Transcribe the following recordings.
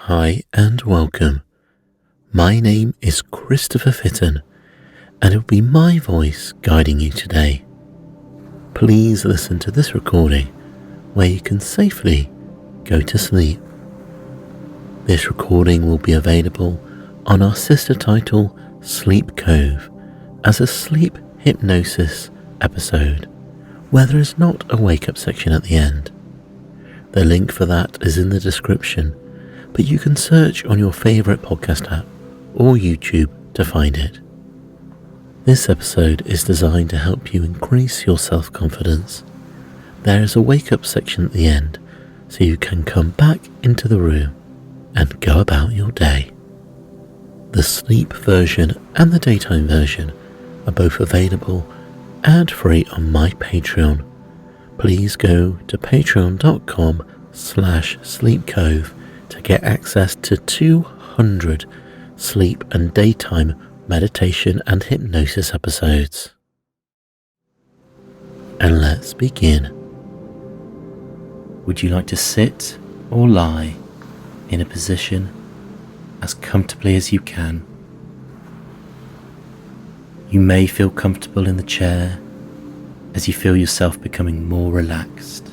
Hi and welcome. My name is Christopher Fitton, and it will be my voice guiding you today. Please listen to this recording where you can safely go to sleep. This recording will be available on our sister title Sleep Cove as a sleep hypnosis episode where there is not a wake up section at the end. The link for that is in the description, but you can search on your favourite podcast app or YouTube to find it. This episode is designed to help you increase your self-confidence. There is a wake-up section at the end, so you can come back into the room and go about your day. The sleep version and the daytime version are both available ad-free on my Patreon. Please go to patreon.com/sleepcove to get access to 200 sleep and daytime meditation and hypnosis episodes. And let's begin. Would you like to sit or lie in a position as comfortably as you can? You may feel comfortable in the chair as you feel yourself becoming more relaxed.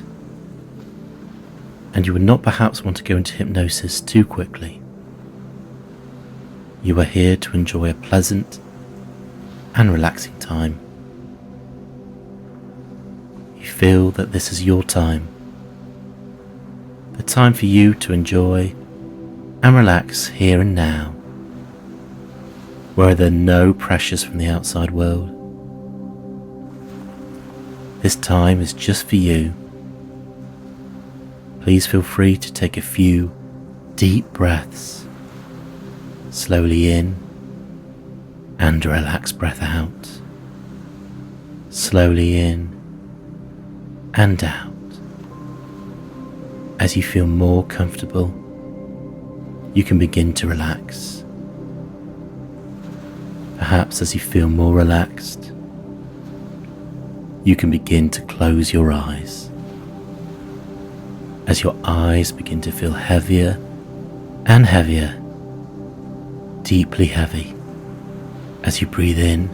And you would not perhaps want to go into hypnosis too quickly. You are here to enjoy a pleasant and relaxing time. You feel that this is your time, the time for you to enjoy and relax here and now, where there are no pressures from the outside world. This time is just for you. Please feel free to take a few deep breaths, slowly in and a relaxed breath out, slowly in and out. As you feel more comfortable, you can begin to relax. Perhaps as you feel more relaxed, you can begin to close your eyes. As your eyes begin to feel heavier and heavier, deeply heavy, as you breathe in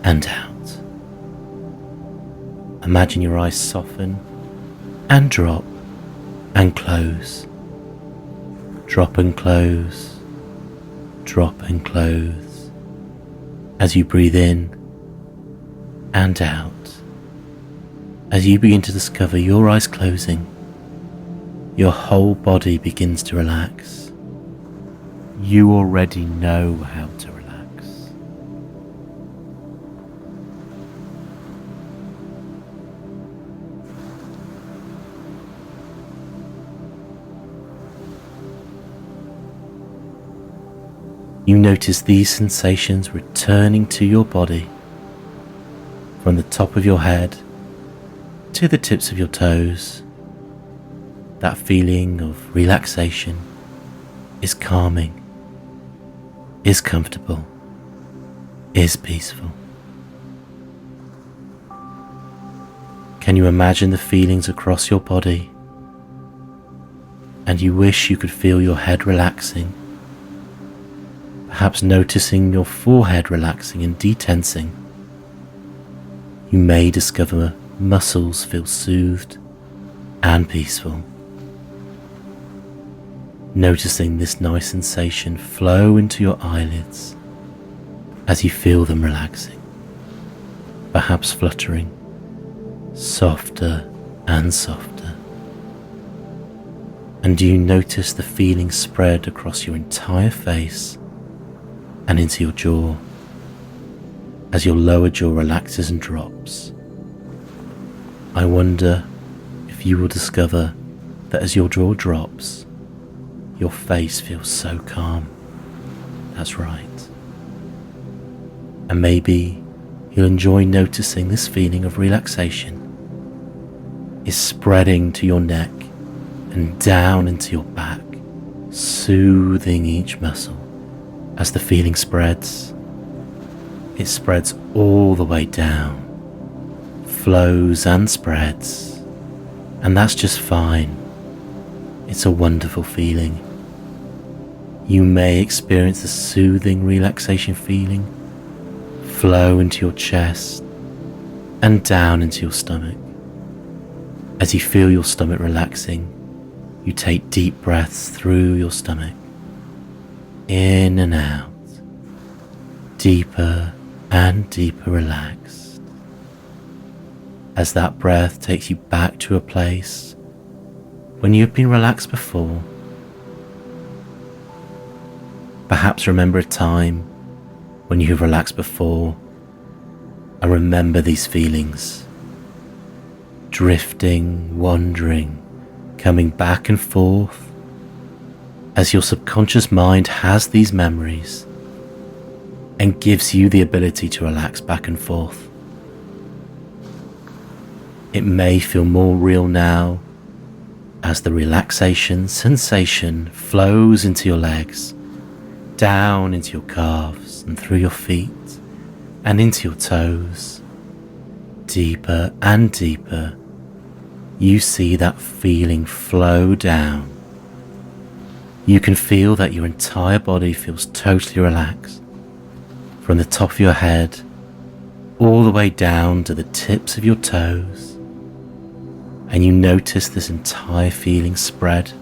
and out. Imagine your eyes soften and drop and close, drop and close, drop and close, as you breathe in and out. As you begin to discover your eyes closing, your whole body begins to relax. You already know how to relax. You notice these sensations returning to your body from the top of your head to the tips of your toes. That feeling of relaxation is calming, is comfortable, is peaceful. Can you imagine the feelings across your body? And you wish you could feel your head relaxing, perhaps noticing your forehead relaxing and detensing. You may discover muscles feel soothed and peaceful. Noticing this nice sensation flow into your eyelids as you feel them relaxing, perhaps fluttering, softer and softer. And do you notice the feeling spread across your entire face and into your jaw as your lower jaw relaxes and drops? I wonder if you will discover that as your jaw drops, your face feels so calm. That's right. And maybe you'll enjoy noticing this feeling of relaxation is spreading to your neck and down into your back, soothing each muscle. As the feeling spreads, it spreads all the way down, flows and spreads, and that's just fine. It's a wonderful feeling. You may experience a soothing relaxation feeling flow into your chest and down into your stomach. As you feel your stomach relaxing, you take deep breaths through your stomach, in and out, deeper and deeper relaxed. As that breath takes you back to a place when you've been relaxed before, perhaps remember a time when you've relaxed before and remember these feelings, drifting, wandering, coming back and forth as your subconscious mind has these memories and gives you the ability to relax back and forth. It may feel more real now as the relaxation sensation flows into your legs, down into your calves and through your feet and into your toes. Deeper and deeper, you see that feeling flow down. You can feel that your entire body feels totally relaxed, from the top of your head all the way down to the tips of your toes. And you notice this entire feeling spread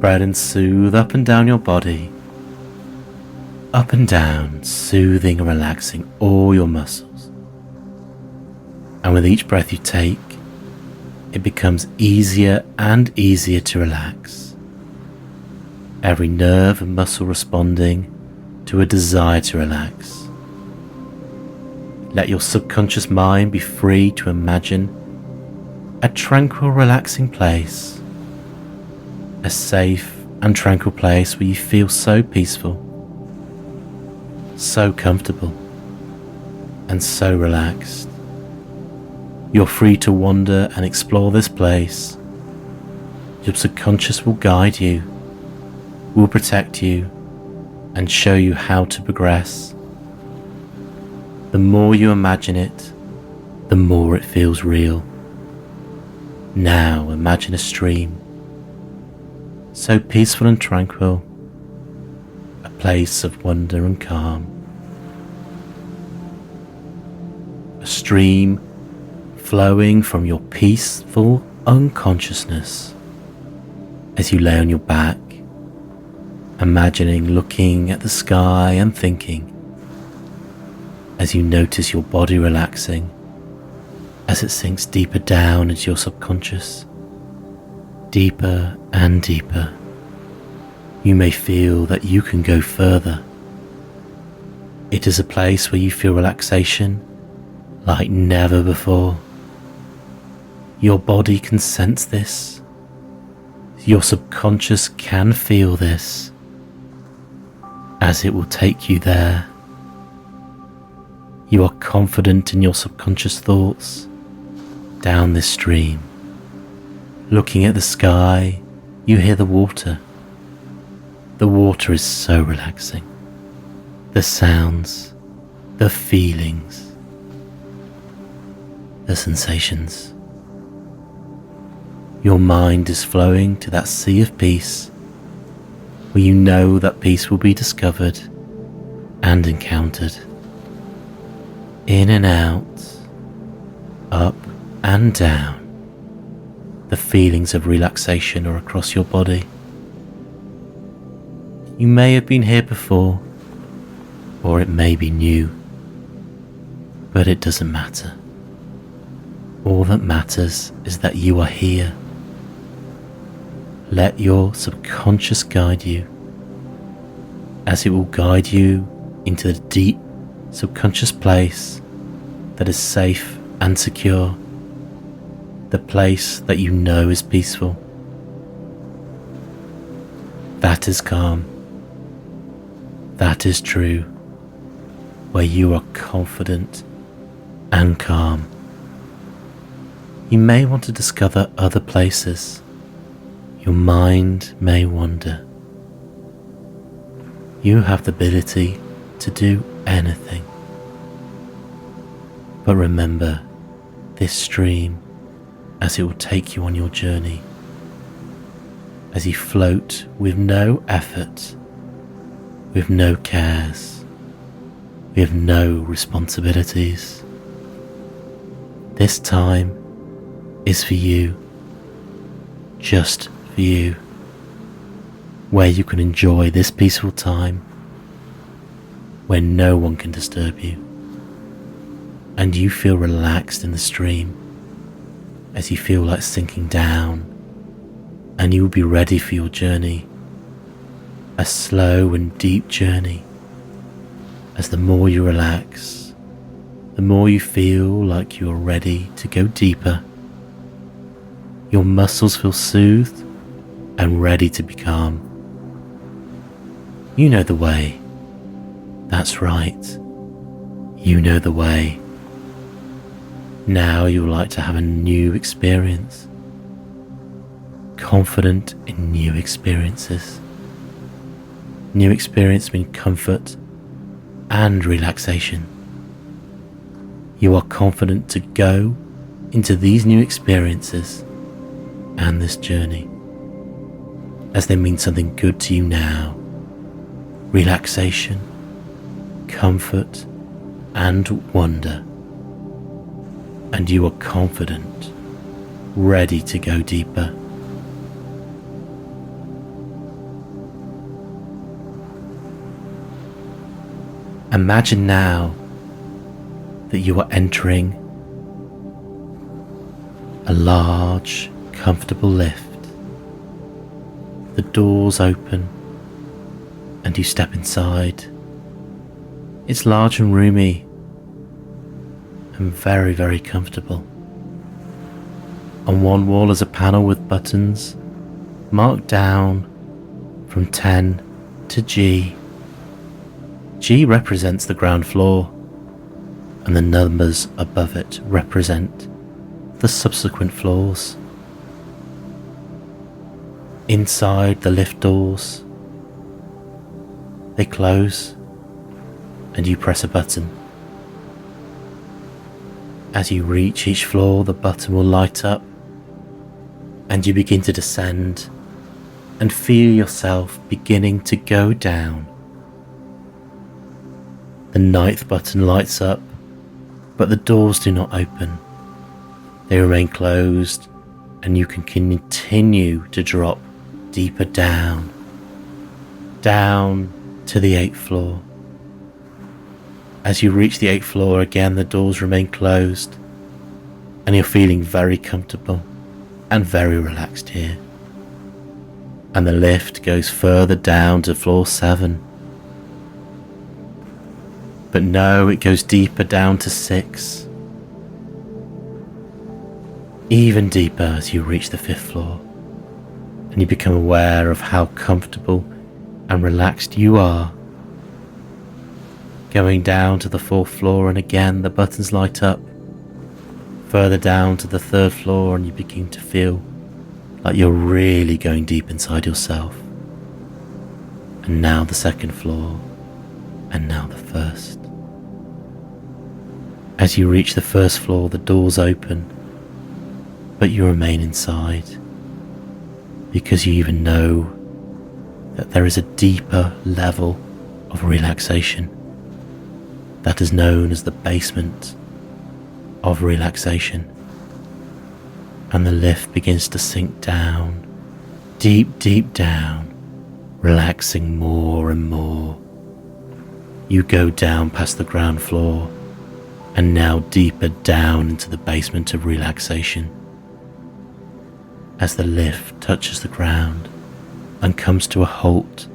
and soothe up and down your body, up and down, soothing and relaxing all your muscles. And with each breath you take, it becomes easier and easier to relax. Every nerve and muscle responding to a desire to relax. Let your subconscious mind be free to imagine a tranquil, relaxing place, a safe and tranquil place where you feel so peaceful, so comfortable, and so relaxed. You're free to wander and explore this place. Your subconscious will guide you, will protect you, and show you how to progress. The more you imagine it, the more it feels real. Now imagine a stream, so peaceful and tranquil, a place of wonder and calm. A stream flowing from your peaceful unconsciousness as you lay on your back, imagining looking at the sky and thinking, as you notice your body relaxing as it sinks deeper down into your subconscious, deeper and deeper. You may feel that you can go further. It is a place where you feel relaxation like never before. Your body can sense this. Your subconscious can feel this as it will take you there. You are confident in your subconscious thoughts down this stream. Looking at the sky, you hear the water. The water is so relaxing. The sounds, the feelings, the sensations. Your mind is flowing to that sea of peace, where you know that peace will be discovered and encountered. In and out, up and down, the feelings of relaxation are across your body. You may have been here before, or it may be new, but it doesn't matter. All that matters is that you are here. Let your subconscious guide you, as it will guide you into the deep subconscious place that is safe and secure, the place that you know is peaceful, that is calm, that is true, where you are confident and calm. You may want to discover other places. Your mind may wander. You have the ability to do anything. But remember this stream as it will take you on your journey. as you float with no effort, with no cares, with no responsibilities. This time is for you, just for you, where you can enjoy this peaceful time where no one can disturb you, and you feel relaxed in the stream as you feel like sinking down, and you will be ready for your journey, a slow and deep journey. As the more you relax, the more you feel like you are ready to go deeper. Your muscles feel soothed and ready to be calm. You know the way. That's right. You know the way. Now you would like to have a new experience. Confident in new experiences. New experience means comfort and relaxation. You are confident to go into these new experiences and this journey as they mean something good to you now. Relaxation, comfort and wonder. And you are confident, ready to go deeper. Imagine now that you are entering a large, comfortable lift. The doors open and you step inside. It's large and roomy and very, very comfortable. On one wall is a panel with buttons marked down from 10 to G. G represents the ground floor, and the numbers above it represent the subsequent floors. Inside the lift doors, they close and you press a button. As you reach each floor, the button will light up and you begin to descend and feel yourself beginning to go down. The 9th button lights up, but the doors do not open. They remain closed and you can continue to drop deeper down, down to the 8th floor. As you reach the 8th floor again, the doors remain closed and you're feeling very comfortable and very relaxed here. And the lift goes further down to floor 7. But no, it goes deeper down to 6. Even deeper as you reach the 5th floor. And you become aware of how comfortable and relaxed you are. Going down to the 4th floor, and again the buttons light up. Further down to the 3rd floor, and you begin to feel like you're really going deep inside yourself. And now the 2nd floor, and now the 1st. As you reach the 1st floor, the doors open, but you remain inside, because you even know that there is a deeper level of relaxation that is known as the basement of relaxation. And the lift begins to sink down, deep, deep down, relaxing more and more. You go down past the ground floor and now deeper down into the basement of relaxation. As the lift touches the ground and comes to a halt,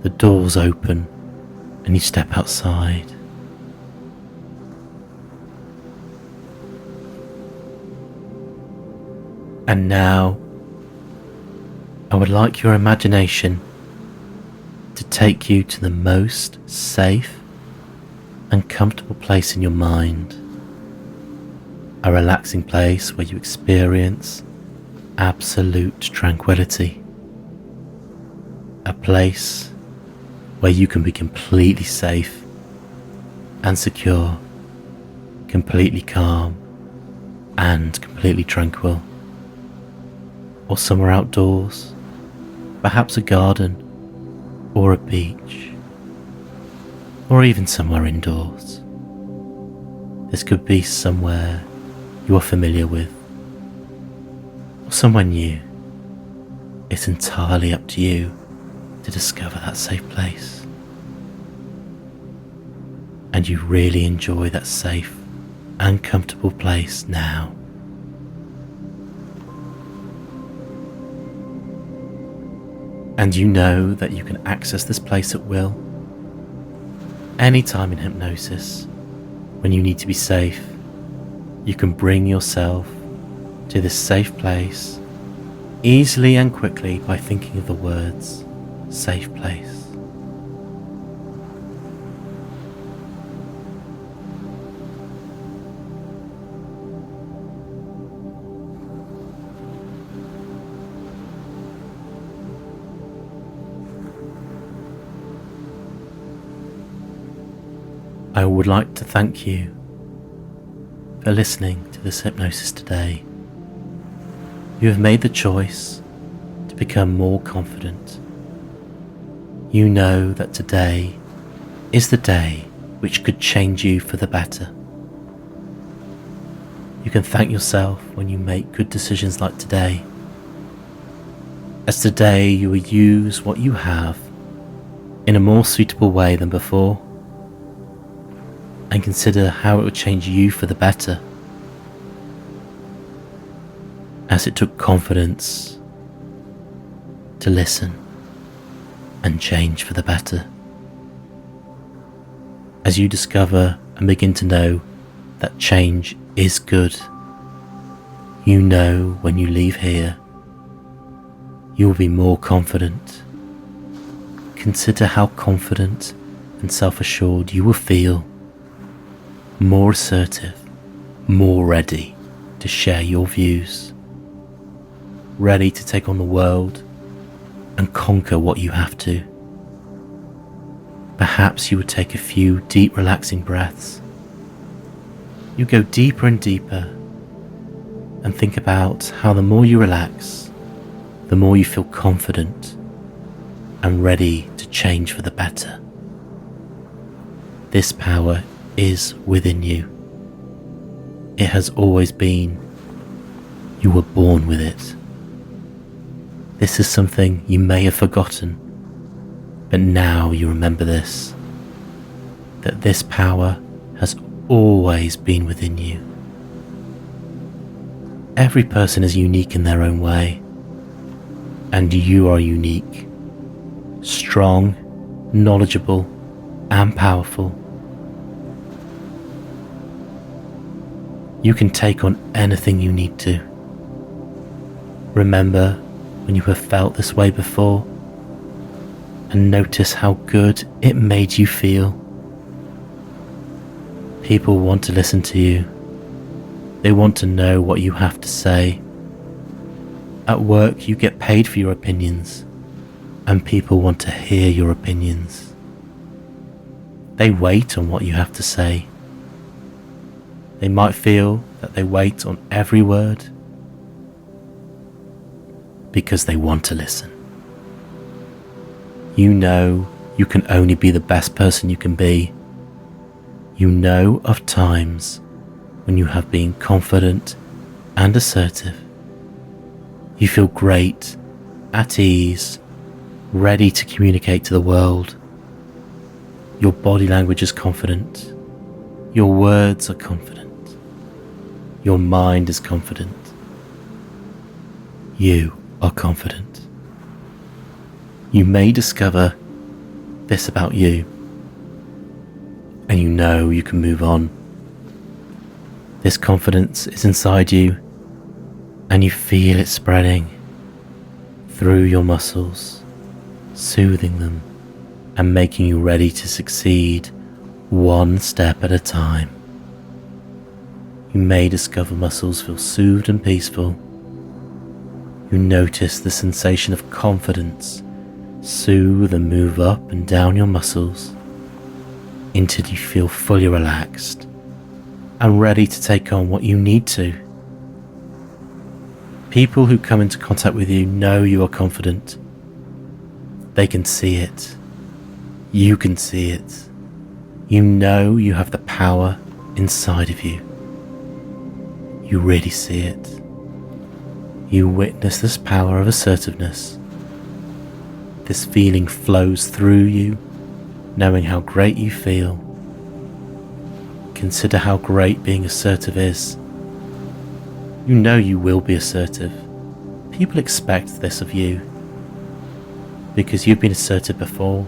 the doors open and you step outside. And now, I would like your imagination to take you to the most safe and comfortable place in your mind. A relaxing place where you experience absolute tranquility. A place where you can be completely safe and secure, completely calm and completely tranquil. Or somewhere outdoors perhaps a garden or a beach, or even somewhere indoors. This could be somewhere you are familiar with, or somewhere new. It's entirely up to you to discover that safe place. And you really enjoy that safe and comfortable place now. And you know that you can access this place at will. Anytime in hypnosis, when you need to be safe, you can bring yourself to this safe place easily and quickly by thinking of the words, safe place. I would like to thank you for listening to this hypnosis today. You have made the choice to become more confident. You know that today is the day which could change you for the better. You can thank yourself when you make good decisions like today, as today you will use what you have in a more suitable way than before, and consider how it will change you for the better, as it took confidence to listen and change for the better. As you discover and begin to know that change is good, you know when you leave here, you will be more confident. Consider how confident and self-assured you will feel, more assertive, more ready to share your views, ready to take on the world and conquer what you have to. Perhaps you would take a few deep relaxing breaths. You go deeper and deeper and think about how the more you relax, the more you feel confident and ready to change for the better. This power is within you. It has always been. You were born with it. This is something you may have forgotten, but now you remember this, that this power has always been within you. Every person is unique in their own way, and you are unique, strong, knowledgeable, and powerful. You can take on anything you need to. Remember when you have felt this way before, and notice how good it made you feel. People want to listen to you. They want to know what you have to say. At work, you get paid for your opinions, and people want to hear your opinions. They wait on what you have to say. They might feel that they wait on every word because they want to listen. You know you can only be the best person you can be. You know of times when you have been confident and assertive. You feel great, at ease, ready to communicate to the world. Your body language is confident. Your words are confident. Your mind is confident. You are confident. You may discover this about you, and you know you can move on. This confidence is inside you, and you feel it spreading through your muscles, soothing them and making you ready to succeed one step at a time. You may discover muscles feel soothed and peaceful. You notice the sensation of confidence soothe and move up and down your muscles until you feel fully relaxed and ready to take on what you need to. People who come into contact with you know you are confident, They can see it. You can see it. You know you have the power inside of you. You really see it. You witness this power of assertiveness. This feeling flows through you, knowing how great you feel. Consider how great being assertive is. You know you will be assertive. People expect this of you, because you've been assertive before.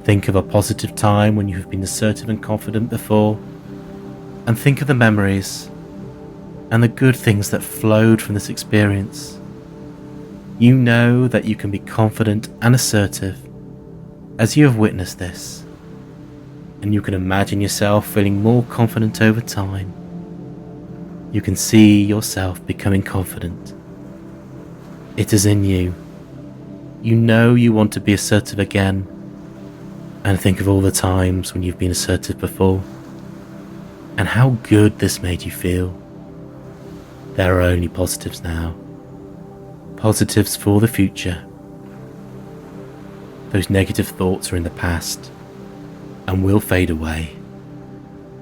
Think of a positive time when you have been assertive and confident before, and think of the memories and the good things that flowed from this experience. You know that you can be confident and assertive as you have witnessed this, and you can imagine yourself feeling more confident over time. You can see yourself becoming confident. It is in you. You know you want to be assertive again, and think of all the times when you've been assertive before, and how good this made you feel. There are only positives now. Positives for the future. Those negative thoughts are in the past and will fade away,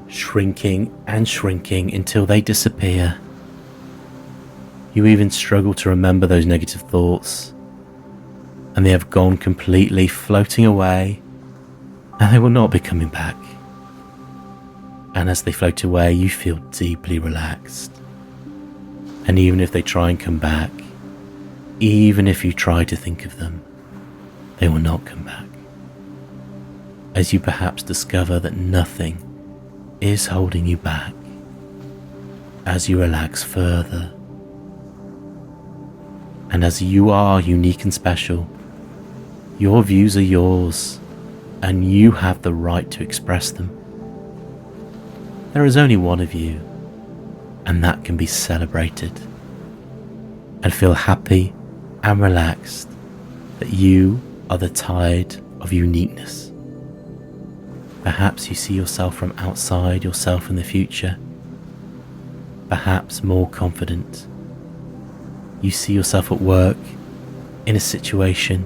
shrinking and shrinking until they disappear. You even struggle to remember those negative thoughts, and they have gone completely floating away, and they will not be coming back. And as they float away, you feel deeply relaxed. And even if they try and come back, even if you try to think of them, they will not come back. As you perhaps discover that nothing is holding you back, as you relax further. And as you are unique and special, your views are yours, and you have the right to express them. There is only one of you, and that can be celebrated. And feel happy and relaxed that you are the tide of uniqueness. Perhaps you see yourself from outside yourself in the future, perhaps more confident. You see yourself at work in a situation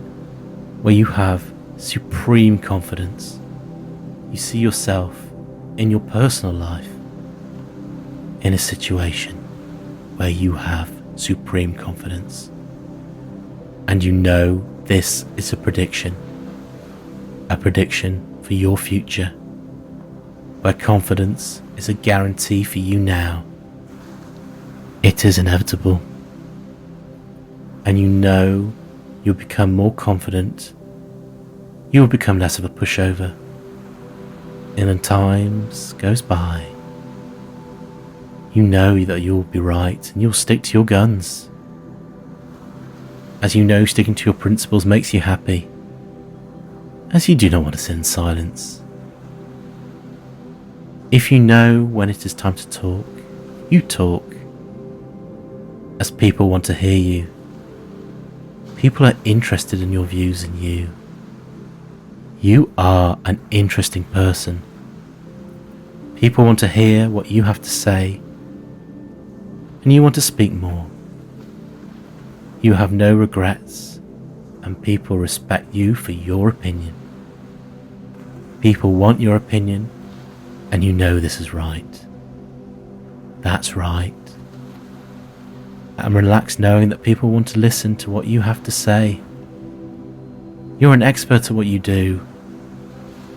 where you have supreme confidence. You see yourself in your personal life in a situation where you have supreme confidence. And you know this is a prediction for your future, where confidence is a guarantee for you now. It is inevitable. And you know you'll become more confident. You will become less of a pushover. And as times goes by, you know that you'll be right and you'll stick to your guns. As you know, sticking to your principles makes you happy, as you do not want to sit in silence. If you know when it is time to talk, you talk, as people want to hear you. People are interested in your views and you. You are an interesting person. People want to hear what you have to say, and you want to speak more. You have no regrets, and people respect you for your opinion. People want your opinion, and you know this is right. That's right. I'm relaxed knowing that people want to listen to what you have to say. You're an expert at what you do,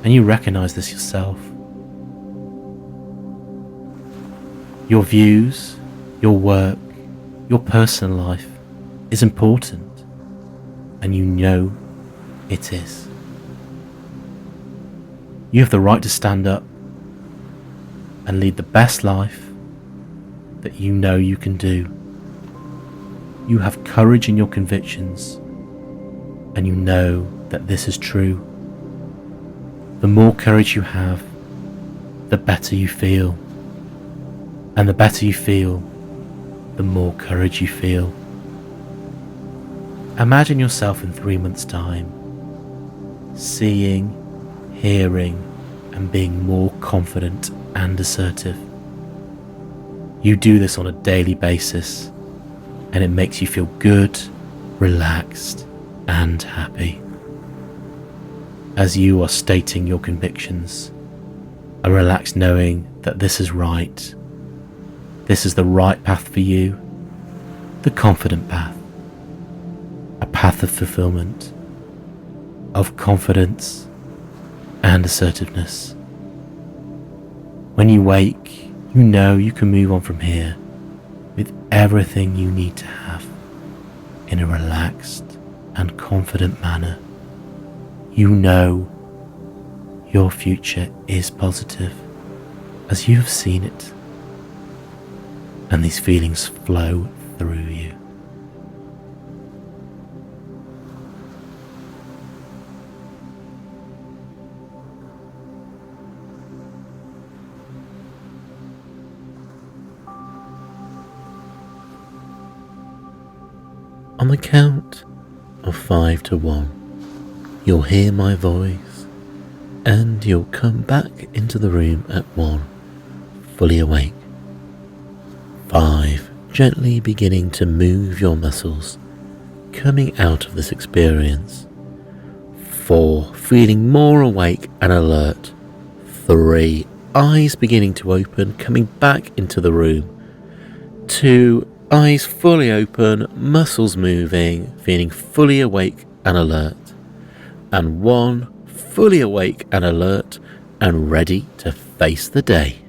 and you recognize this yourself. Your views, your work, your personal life is important, and you know it is. You have the right to stand up and lead the best life that you know you can do. You have courage in your convictions, and you know that this is true. The more courage you have, the better you feel. And the better you feel, the more courage you feel. Imagine yourself in 3 months' time, seeing, hearing, and being more confident and assertive. You do this on a daily basis, and it makes you feel good, relaxed, and happy. As you are stating your convictions, a relaxed knowing that this is right, this is the right path for you, the confident path, a path of fulfillment, of confidence and assertiveness. When you wake, you know you can move on from here with everything you need to have in a relaxed and confident manner. You know your future is positive as you have seen it, and these feelings flow through you. On the count of 5 to 1, you'll hear my voice and you'll come back into the room at 1, fully awake. 5, gently beginning to move your muscles, coming out of this experience. 4, feeling more awake and alert. 3, eyes beginning to open, coming back into the room. 2, eyes fully open, muscles moving, feeling fully awake and alert. And 1, fully awake and alert and ready to face the day.